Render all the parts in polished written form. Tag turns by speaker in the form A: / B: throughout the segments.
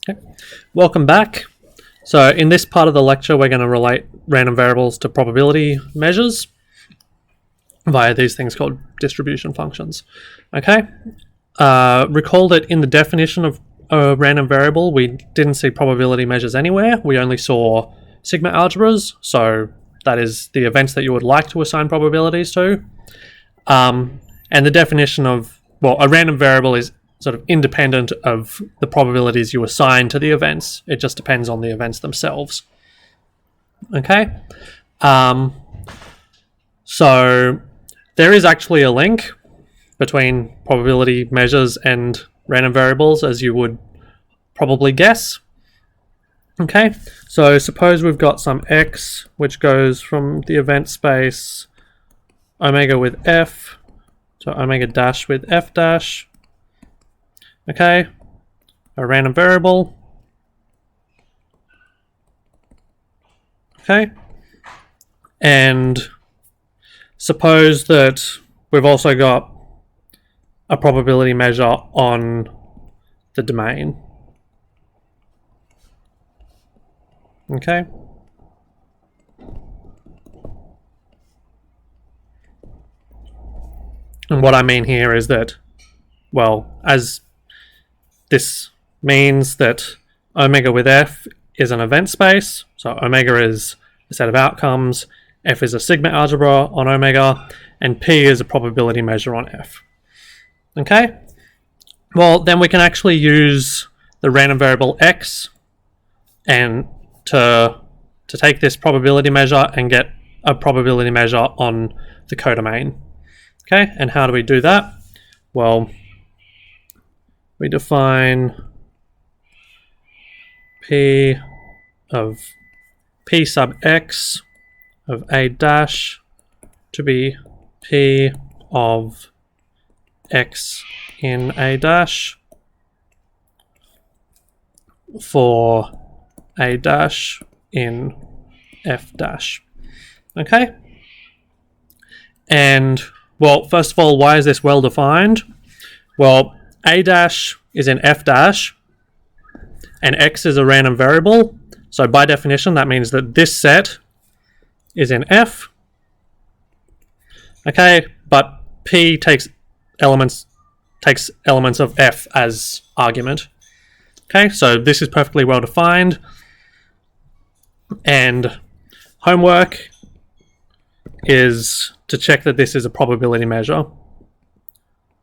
A: Okay. Welcome back. So in this part of the lecture, we're going to relate random variables to probability measures via these things called distribution functions. Okay. Recall that in the definition of a random variable, we didn't see probability measures anywhere. We only saw sigma algebras. So that is the events that you would like to assign probabilities to. And the definition of, well, a random variable is sort of independent of the probabilities you assign to the events. It just depends on the events themselves. Okay? So there is actually a link between probability measures and random variables, as you would probably guess. Okay? So suppose we've got some x which goes from the event space omega with f to omega dash with f dash. Okay, a random variable. Okay, and suppose that we've also got a probability measure on the domain. Okay. And what I mean here is that, well, as this means that omega with f is an event space. So omega is a set of outcomes, f is a sigma algebra on omega, and p is a probability measure on f. Okay? Well, then we can actually use the random variable x and to take this probability measure and get a probability measure on the codomain. Okay, and how do we do that? Well, we define p of p sub x of a dash to be p of x in a dash for a dash in f dash. Okay? And, well, first of all, why is this well defined? Well, a dash is in f dash, and x is a random variable. So by definition, that means that this set is in f. Okay, but p takes elements of f as argument. Okay, so this is perfectly well defined. And homework is to check that this is a probability measure.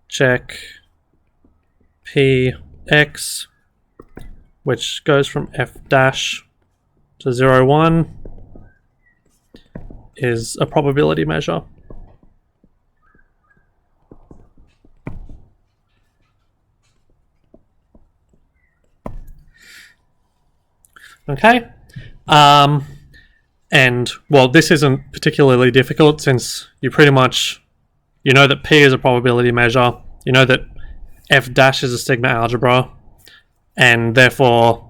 A: Check px, which goes from f dash to 0, 1, is a probability measure. Okay. And, well, this isn't particularly difficult since you know that p is a probability measure, you know that f dash is a sigma algebra, and therefore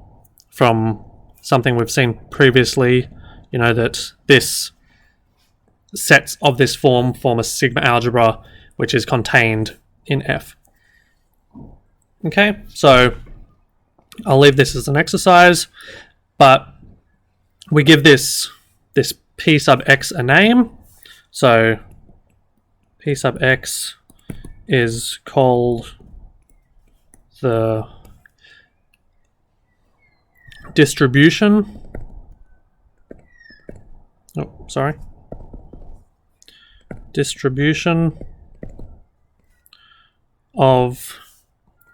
A: from something we've seen previously, you know that this sets of this form a sigma algebra which is contained in f. Okay, so I'll leave this as an exercise, but we give this p sub x a name. So p sub x is called the distribution. Distribution of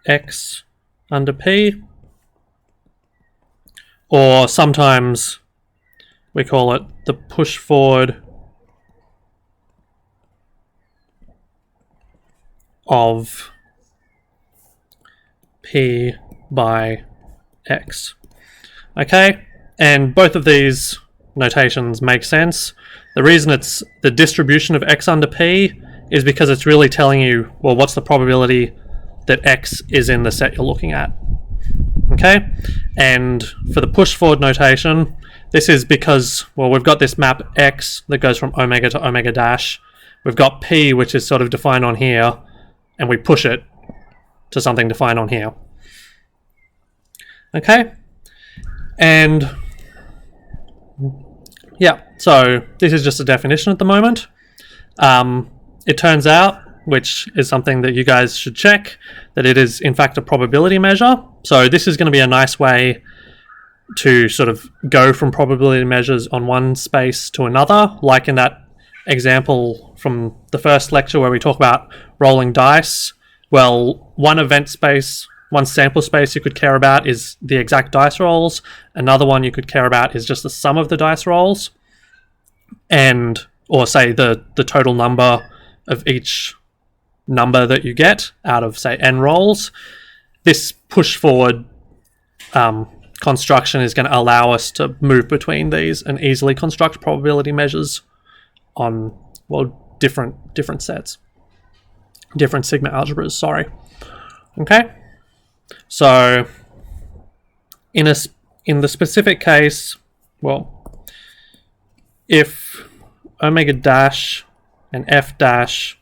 A: x under p, or sometimes we call it the push forward of p by x. Okay, and both of these notations make sense. The reason it's the distribution of x under p is because it's really telling you, well, what's the probability that x is in the set you're looking at. Okay, and for the push forward notation, this is because, well, we've got this map x that goes from omega to omega dash. We've got p, which is sort of defined on here, and we push it to something defined on here. Okay, and yeah, so this is just a definition at the moment. It turns out, which is something that you guys should check, that it is in fact a probability measure. So this is going to be a nice way to sort of go from probability measures on one space to another, like in that example from the first lecture where we talk about rolling dice. Well, one event space, one sample space you could care about is the exact dice rolls. Another one you could care about is just the sum of the dice rolls, and or say the total number of each number that you get out of, say, n rolls. This push forward construction is going to allow us to move between these and easily construct probability measures on, well, different sets, different sigma algebras. Sorry. Okay. So in the specific case, well, if omega dash and f dash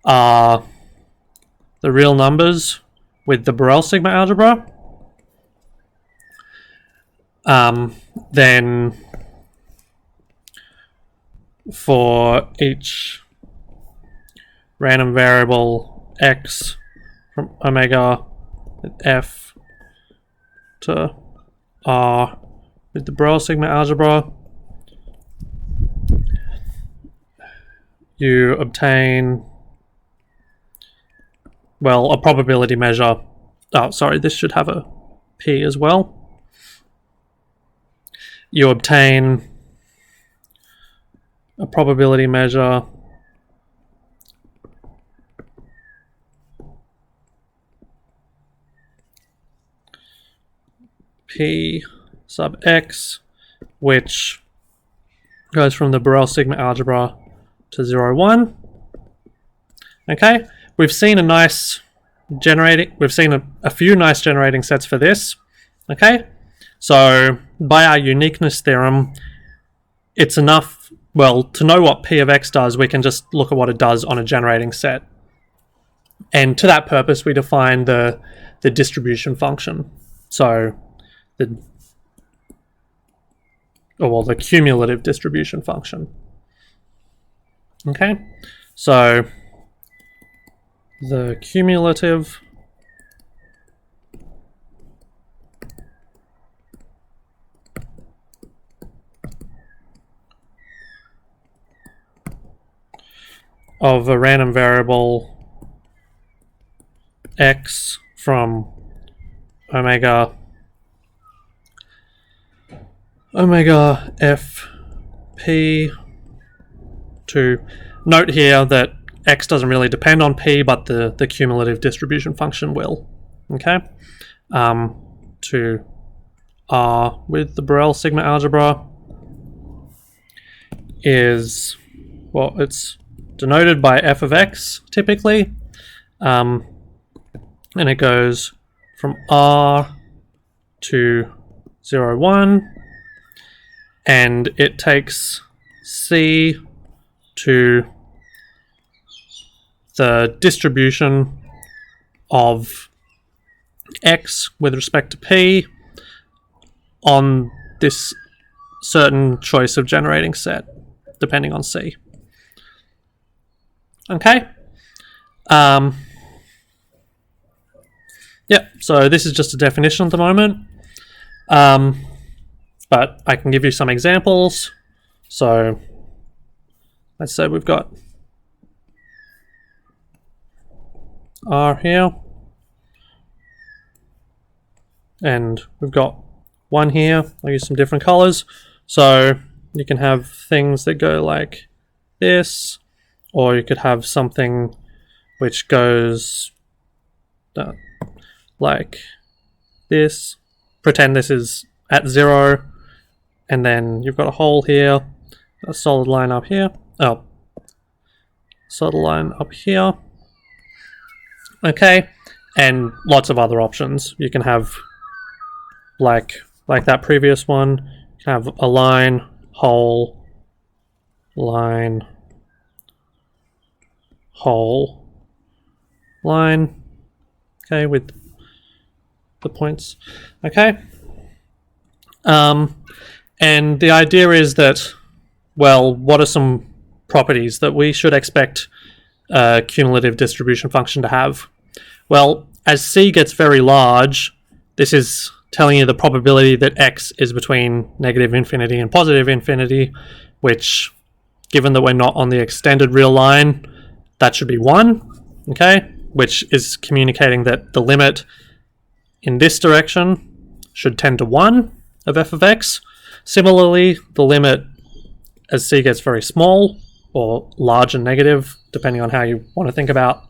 A: are the real numbers with the Borel sigma algebra, then for each random variable x from omega f to r with the Borel sigma algebra, you obtain, well, a probability measure. Oh, sorry, this should have a p as well. You obtain a probability measure p sub x, which goes from the Borel sigma algebra to 0, 1. Okay, we've seen a few nice generating sets for this. Okay, so by our uniqueness theorem, it's enough, well, to know what p of x does, we can just look at what it does on a generating set. And to that purpose, we define the distribution function. So the cumulative distribution function. Okay, so the cumulative of a random variable x from omega f p to, note here that x doesn't really depend on p, but the cumulative distribution function will. Okay, to r with the Borel sigma algebra is, well, it's denoted by f of x typically, and it goes from r to 0, 1, and it takes c to the distribution of x with respect to p on this certain choice of generating set, depending on c. Okay. Yeah, so this is just a definition at the moment. But I can give you some examples. So let's say we've got R here, and we've got 1 here. I'll use some different colors. So you can have things that go like this, or you could have something which goes like this. Pretend this is at 0, and then you've got a hole here, a solid line up here. Oh, solid line up here. Okay, and lots of other options. You can have like that previous one. You can have a line, hole, line, hole, line. Okay, with the points. Okay. And the idea is that, well, what are some properties that we should expect a cumulative distribution function to have? Well, as C gets very large, this is telling you the probability that X is between negative infinity and positive infinity, which, given that we're not on the extended real line, that should be 1, okay? Which is communicating that the limit in this direction should tend to 1 of f of x. Similarly, the limit as C gets very small, or large and negative, depending on how you want to think about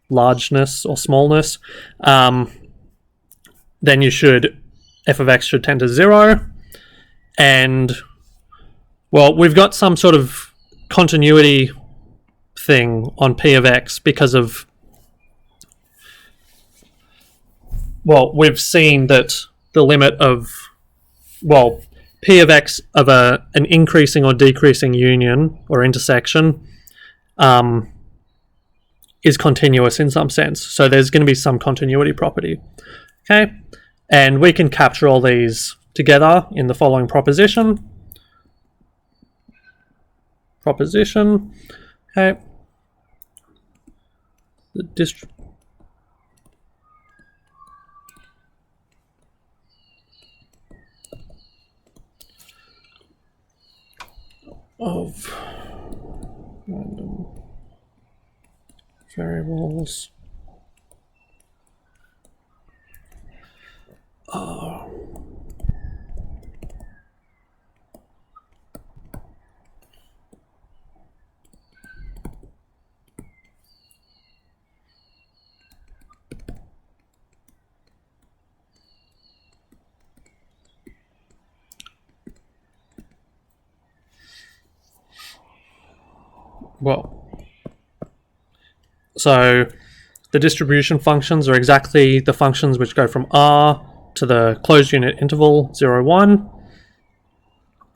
A: largeness or smallness, then f of x should tend to 0. And, well, we've got some sort of continuity thing on p of x because of, well, we've seen that the limit of, well, p of x of an increasing or decreasing union or intersection is continuous in some sense. So there's going to be some continuity property. Okay, and we can capture all these together in the following proposition. Okay. The of random variables are well, so the distribution functions are exactly the functions which go from R to the closed unit interval 0, 1.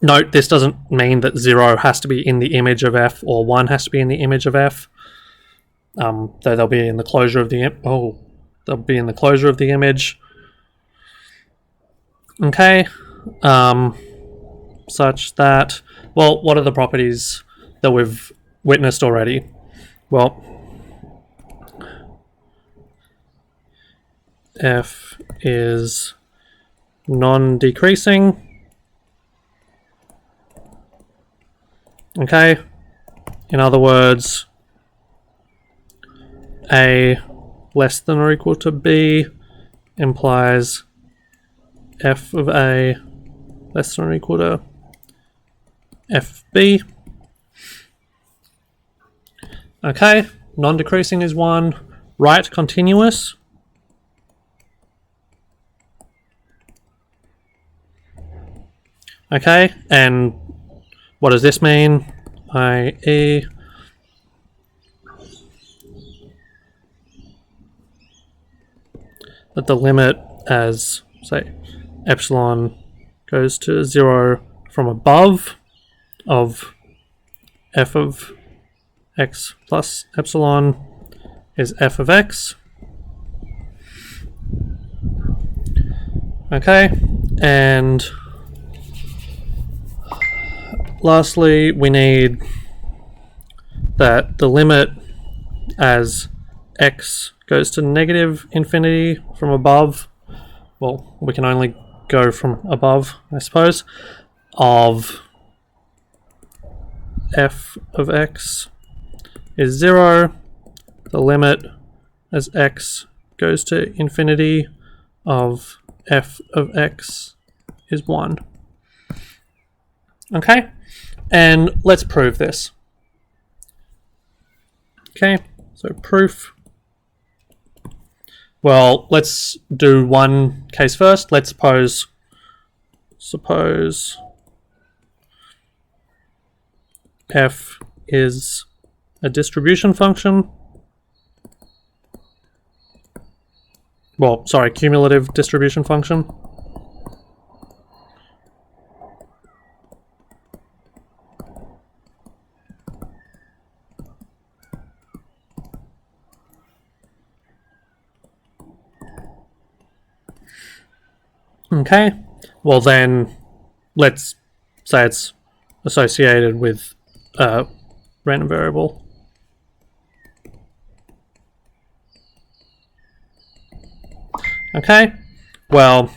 A: Note, this doesn't mean that 0 has to be in the image of f or 1 has to be in the image of f. Though they'll be in the closure of the they'll be in the closure of the image. Okay, such that, well, what are the properties that we've witnessed already? Well, f is non-decreasing. Okay, in other words, a less than or equal to b implies f of a less than or equal to fb. Okay, non-decreasing is 1. Right continuous. Okay, and what does this mean? i.e. that the limit as, say, epsilon goes to 0 from above of f of x plus epsilon is f of x. Okay, and lastly, we need that the limit as x goes to negative infinity from above, well, we can only go from above, I suppose, of f of x is 0. The limit as x goes to infinity of f of x is 1. Okay, and let's prove this. Okay, so proof. Well, let's do one case first. Let's suppose f is a distribution function. Well, sorry, cumulative distribution function. Okay, well then let's say it's associated with a random variable. Okay, well,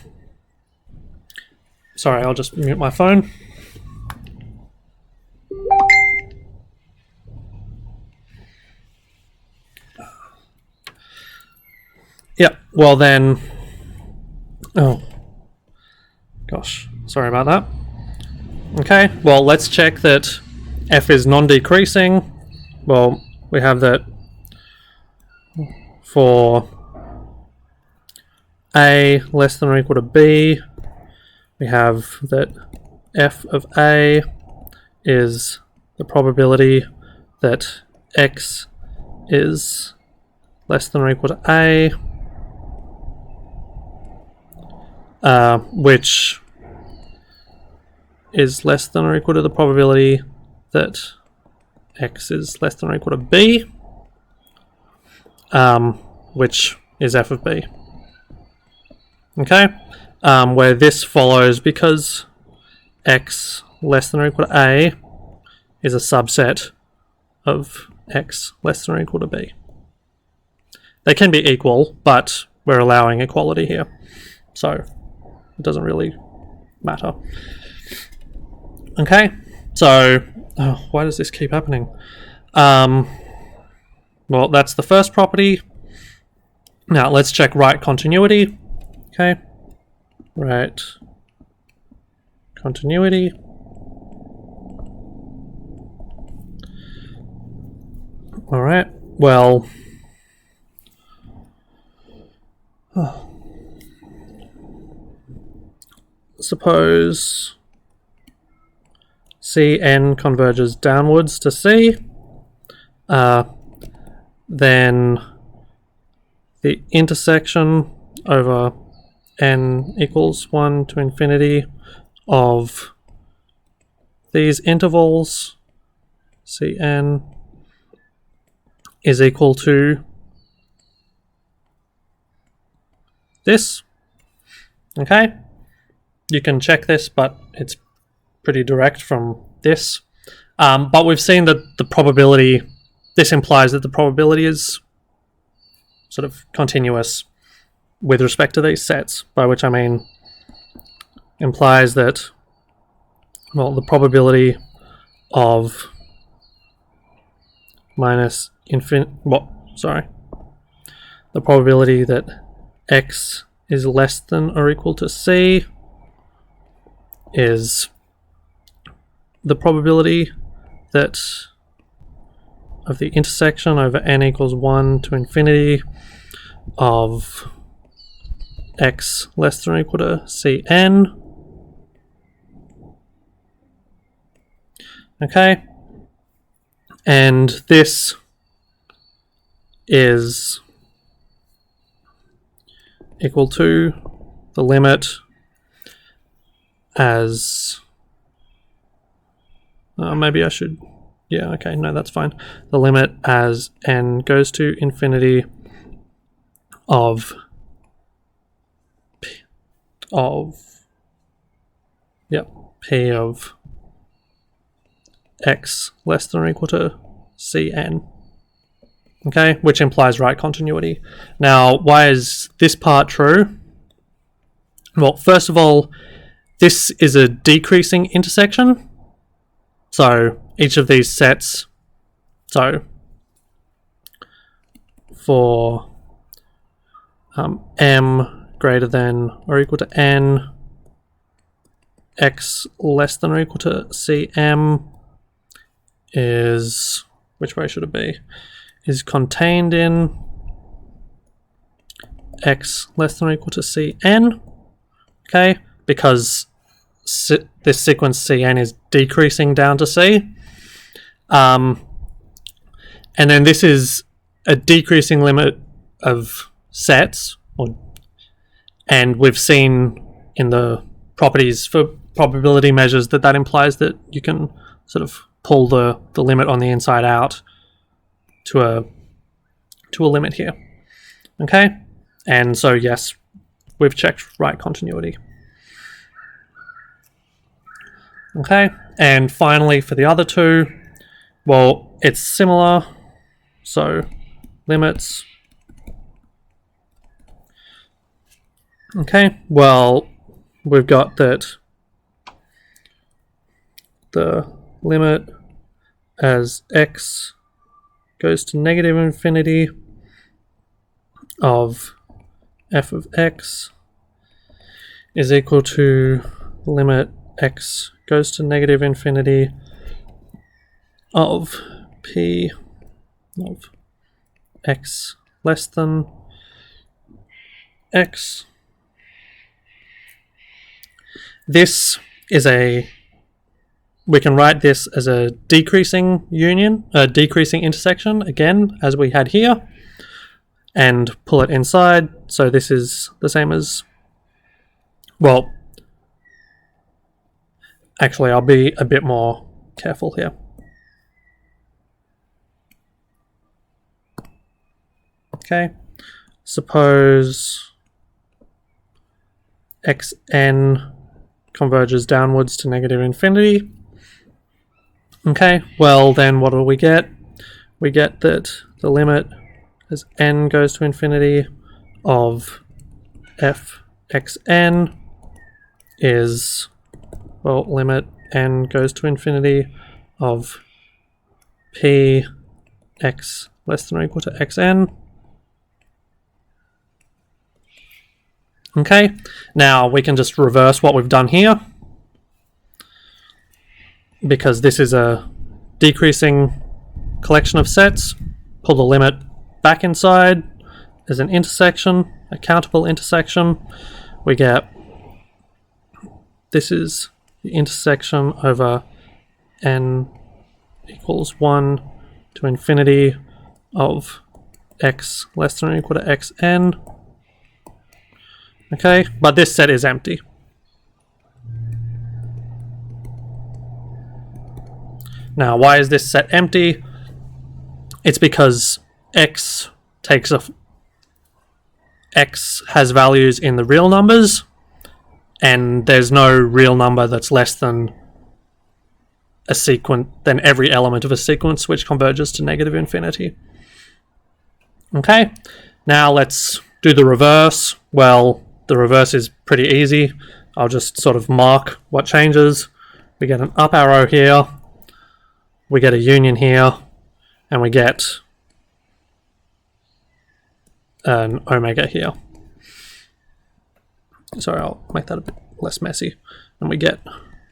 A: sorry, I'll just mute my phone. Yep, well then, oh, gosh, sorry about that. Okay, well, let's check that f is non-decreasing. Well, we have that for a less than or equal to b, we have that f of a is the probability that x is less than or equal to a, which is less than or equal to the probability that x is less than or equal to b, which is f of b. Okay, where this follows because x less than or equal to a is a subset of x less than or equal to b. They can be equal, but we're allowing equality here, so it doesn't really matter. Okay, so why does this keep happening? Well, that's the first property. Now let's check right continuity. Okay, right continuity. All right, well, suppose Cn converges downwards to C, then the intersection over n equals 1 to infinity of these intervals Cn is equal to this. Okay, you can check this, but it's pretty direct from this. But we've seen that the probability, this implies that the probability is sort of continuous with respect to these sets, by which I mean implies that, well, the probability of minus infinite, the probability that x is less than or equal to c is the probability that of the intersection over n equals 1 to infinity of x less than or equal to Cn. Okay, and this is equal to the limit as maybe I should, yeah, okay, no, that's fine. The limit as n goes to infinity of p of x less than or equal to Cn. Okay, which implies right continuity. Now, why is this part true? Well, first of all, this is a decreasing intersection. So each of these sets, so for m greater than or equal to n, x less than or equal to Cm is, which way should it be? Is contained in x less than or equal to Cn, okay, because this sequence Cn is decreasing down to C. And then this is a decreasing limit of sets, and we've seen in the properties for probability measures that implies that you can sort of pull the limit on the inside out to a limit here. Okay, and so yes, we've checked right continuity. Okay, and finally for the other two, well, it's similar. So limits. Okay, well, we've got that the limit as x goes to negative infinity of f of x is equal to limit x goes to negative infinity of p of x less than x. This is we can write this as a decreasing union, a decreasing intersection, again, as we had here, and pull it inside. So this is the same as, well, actually, I'll be a bit more careful here. Okay, suppose xn converges downwards to negative infinity. Okay, well then what do we get? We get that the limit as n goes to infinity of f xn is, well, limit n goes to infinity of p x less than or equal to xn. Okay, now we can just reverse what we've done here, because this is a decreasing collection of sets. Pull the limit back inside as an intersection, a countable intersection. We get, this is the intersection over n equals 1 to infinity of x less than or equal to xn. Okay, but this set is empty. Now, why is this set empty? It's because x has values in the real numbers, and there's no real number that's less than every element of a sequence which converges to negative infinity. Okay, now let's do the reverse. Well, the reverse is pretty easy. I'll just sort of mark what changes. We get an up arrow here, we get a union here, and we get an omega here. Sorry, I'll make that a bit less messy. And we get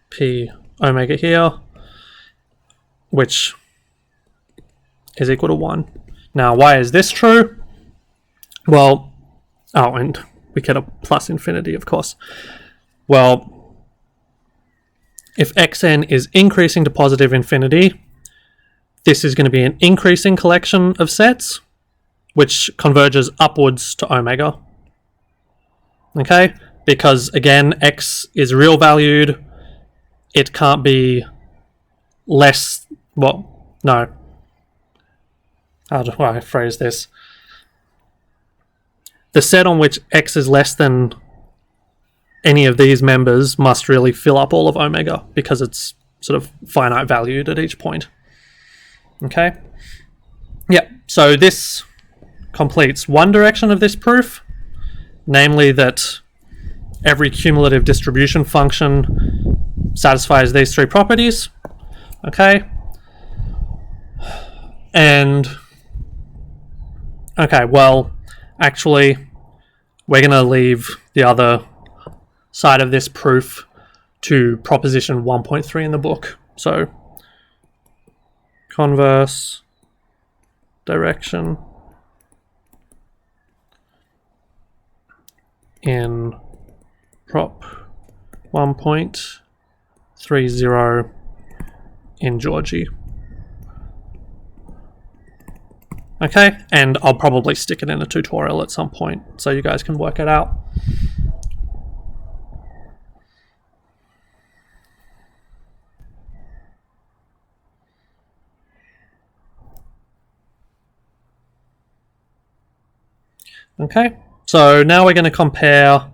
A: p omega here, which is equal to 1. Now, why is this true? Well, oh, and we get a plus infinity, of course. Well, if xn is increasing to positive infinity, this is going to be an increasing collection of sets, which converges upwards to omega. Okay? Because, again, x is real valued. It can't be less, well, no. How do I phrase this? The set on which x is less than any of these members must really fill up all of omega, because it's sort of finite valued at each point. Okay? Yeah, so this completes one direction of this proof, namely that every cumulative distribution function satisfies these three properties. Okay? And, okay, well, actually, we're going to leave the other side of this proof to proposition 1.3 in the book. So, converse direction in prop 1.30 in Georgie. Okay, and I'll probably stick it in a tutorial at some point so you guys can work it out. Okay, so now we're going to compare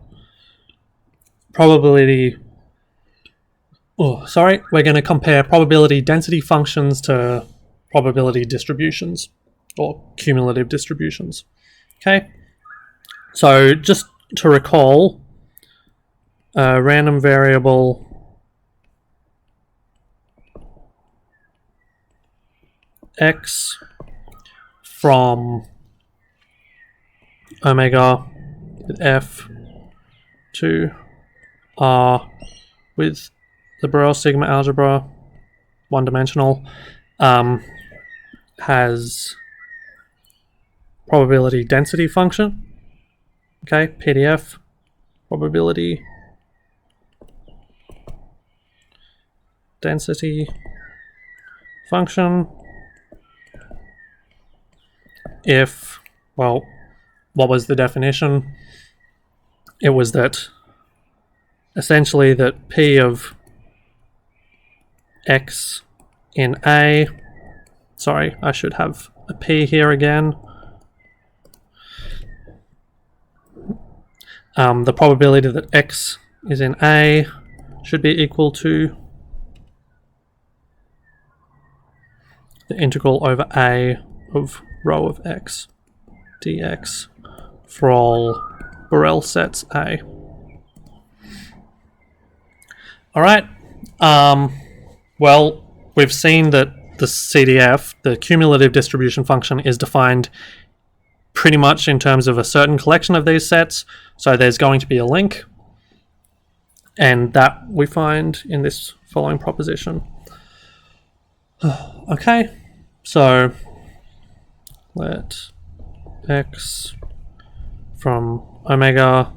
A: probability we're going to compare probability density functions to probability distributions or cumulative distributions. Okay, so just to recall, a random variable x from omega with f to r with the Borel sigma algebra, one-dimensional, has probability density function. Okay, PDF, probability density function. If, well, what was the definition? It was that essentially that P of x in A, sorry, I should have a P here again. The probability that x is in A should be equal to the integral over A of rho of x dx for all Borel sets A. Alright, well, we've seen that the CDF, the cumulative distribution function, is defined pretty much in terms of a certain collection of these sets. So there's going to be a link, and that we find in this following proposition. Okay, so let x from omega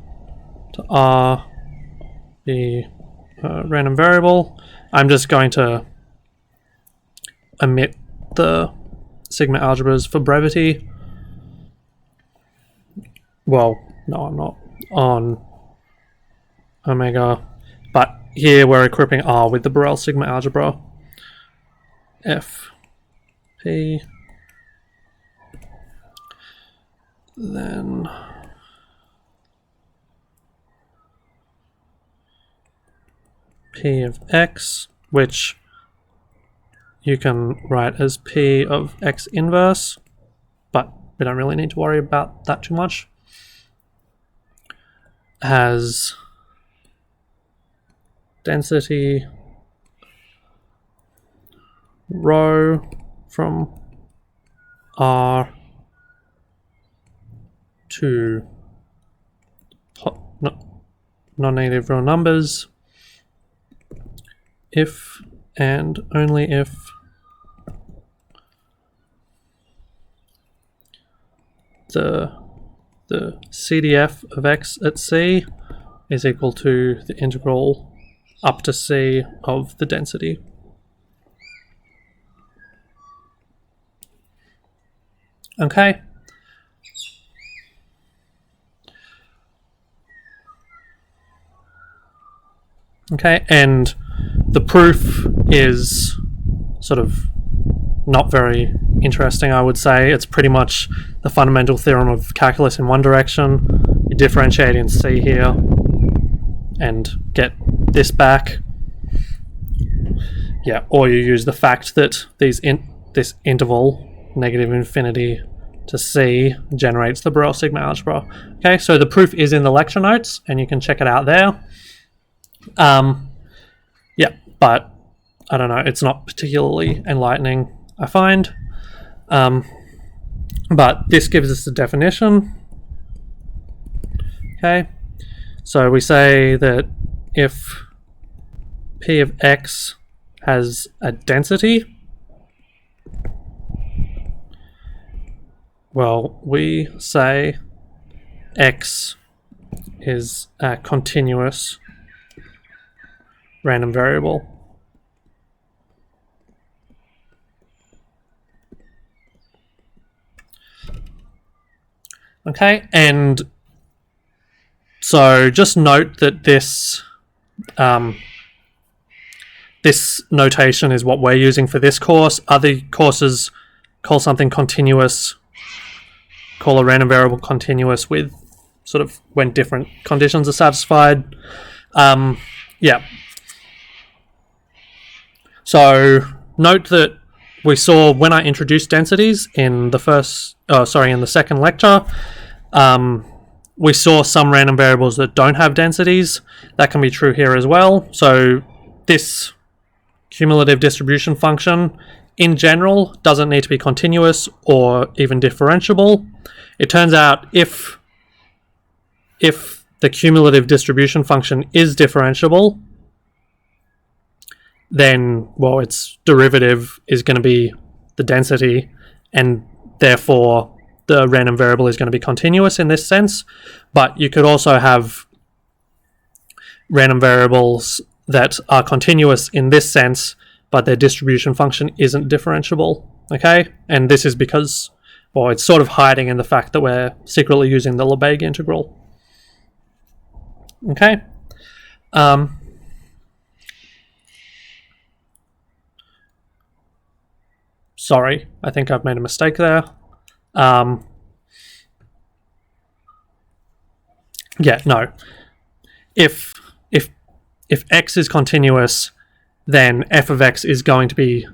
A: to r be a random variable. I'm just going to omit the sigma algebras for brevity. Well, no, I'm not on omega, but here we're equipping R with the Borel sigma algebra. F P, then P of x, which you can write as P of x inverse, but we don't really need to worry about that too much, has density rho from R to non-negative real numbers if and only if the CDF of x at C is equal to the integral up to C of the density. Okay. Okay, and the proof is sort of not very interesting, I would say. It's pretty much the fundamental theorem of calculus in one direction. You differentiate in C here and get this back. Yeah, or you use the fact that this interval, negative infinity to C, generates the Borel sigma algebra. Okay, so the proof is in the lecture notes, and you can check it out there. Yeah, but I don't know, it's not particularly enlightening, I find. But this gives us the definition. Okay, so we say that if P of x has a density, well, we say x is a continuous random variable. Okay, and so just note that this this notation is what we're using for this course. Other courses call something continuous, call a random variable continuous with sort of when different conditions are satisfied. Yeah. So note that we saw when I introduced densities in the in the second lecture, we saw some random variables that don't have densities. That can be true here as well. So this cumulative distribution function in general doesn't need to be continuous or even differentiable. It turns out if the cumulative distribution function is differentiable, then, well, its derivative is going to be the density, and therefore the random variable is going to be continuous in this sense. But you could also have random variables that are continuous in this sense, but their distribution function isn't differentiable, okay? And this is because, well, it's sort of hiding in the fact that we're secretly using the Lebesgue integral. Okay? Sorry, I think I've made a mistake there. Yeah, no. If x is continuous, then f of x is going to be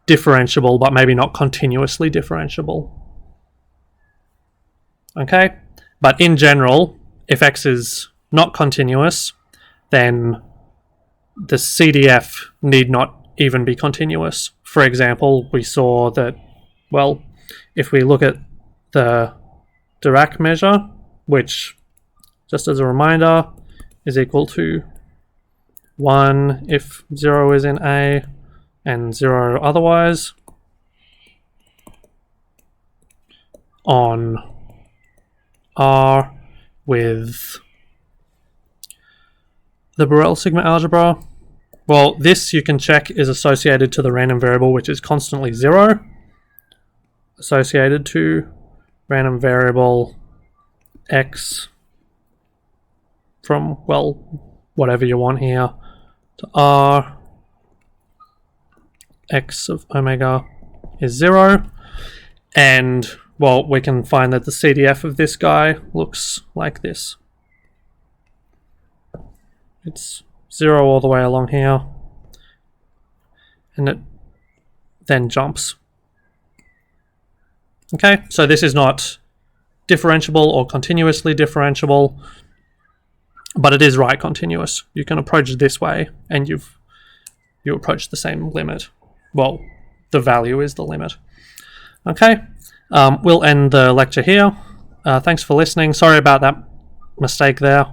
A: differentiable, but maybe not continuously differentiable. Okay? But in general, if x is not continuous, then the CDF need not even be continuous. For example, we saw that, well, if we look at the Dirac measure, which, just as a reminder, is equal to 1 if 0 is in A and 0 otherwise, on R with the Borel sigma algebra. Well, this you can check is associated to the random variable, which is constantly 0, associated to random variable x from, well, whatever you want here, to R, x of omega is 0, and, well, we can find that the CDF of this guy looks like this. It's 0 all the way along here, and it then jumps. Okay, so this is not differentiable or continuously differentiable, but it is right continuous. You can approach this way, and you approach the same limit. Well, the value is the limit. Okay, we'll end the lecture here. Thanks for listening. Sorry about that mistake there.